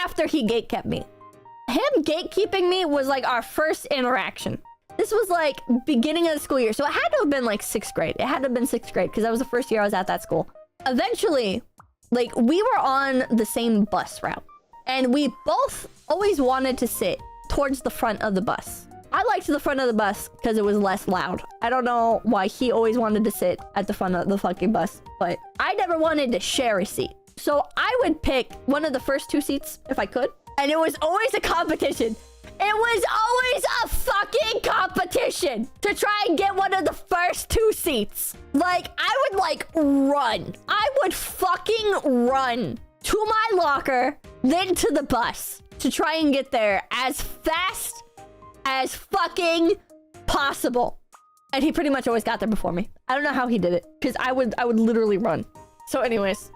after he gatekept me. Him gatekeeping me was like our first interaction. This was like beginning of the school year. So it had to have been like 6th grade. It had to have been 6th grade because that was the first year I was at that school. Eventually, like we were on the same bus route. And we both always wanted to sit towards the front of the bus. I liked the front of the bus because it was less loud. I don't know why he always wanted to sit at the front of the fucking bus, but I never wanted to share a seat. So I would pick one of the first 2 seats if I could. And it was always a competition. It was always a fucking competition to try and get one of the first 2 seats. Like, I would like run. I would fucking run to my locker, then to the bus to try and get there as fast as fucking possible. And he pretty much always got there before me. I don't know how he did it because I would literally run. So anyways,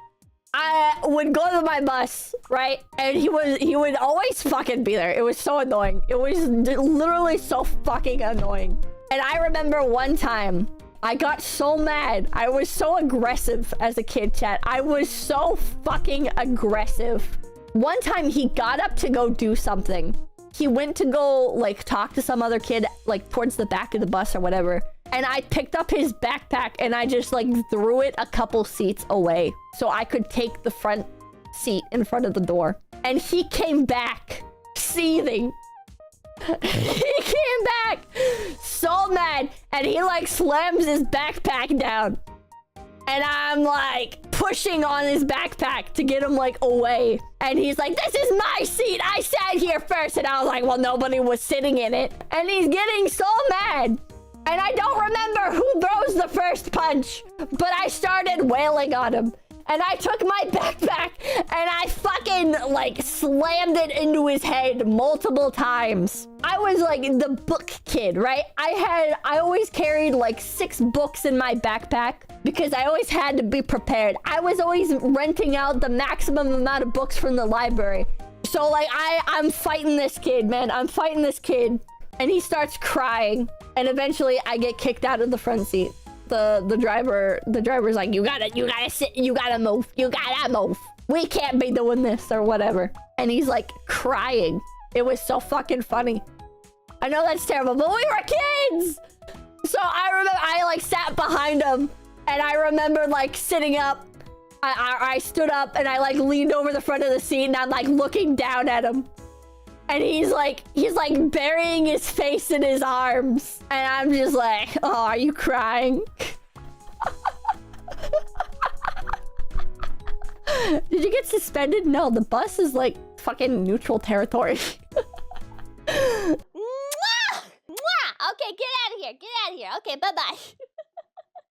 I would go to my bus, right? And he would always fucking be there. It was so annoying. It was literally so fucking annoying. And I remember one time I got so mad. I was so aggressive as a kid, chat. I was so fucking aggressive. One time he got up to go do something. He went to go like talk to some other kid like towards the back of the bus or whatever. And I picked up his backpack and I just like threw it a couple seats away so I could take the front seat in front of the door. And he came back seething. He came back so mad and he like slams his backpack down. And I'm like pushing on his backpack to get him like away. And he's like, this is my seat. I sat here first. And I was like, well, nobody was sitting in it. And he's getting so mad. And I don't remember who throws the first punch, but I started wailing on him. And I took my backpack and I fucking like slammed it into his head multiple times. I was like the book kid, right? I always carried like 6 books in my backpack because I always had to be prepared. I was always renting out the maximum amount of books from the library. So like I'm fighting this kid, man. I'm fighting this kid. And he starts crying. And eventually I get kicked out of the front seat. The driver's like, you gotta sit, you gotta move. We can't be doing this or whatever. And he's like crying. It was so fucking funny. I know that's terrible, but we were kids. So I remember I like sat behind him and I remember like sitting up. I stood up and I like leaned over the front of the seat and I'm like looking down at him. And he's like burying his face in his arms. And I'm just like, oh, are you crying? Did you get suspended? No, the bus is like fucking neutral territory. Mwah! Mwah! Okay, get out of here. Get out of here. Okay, bye-bye.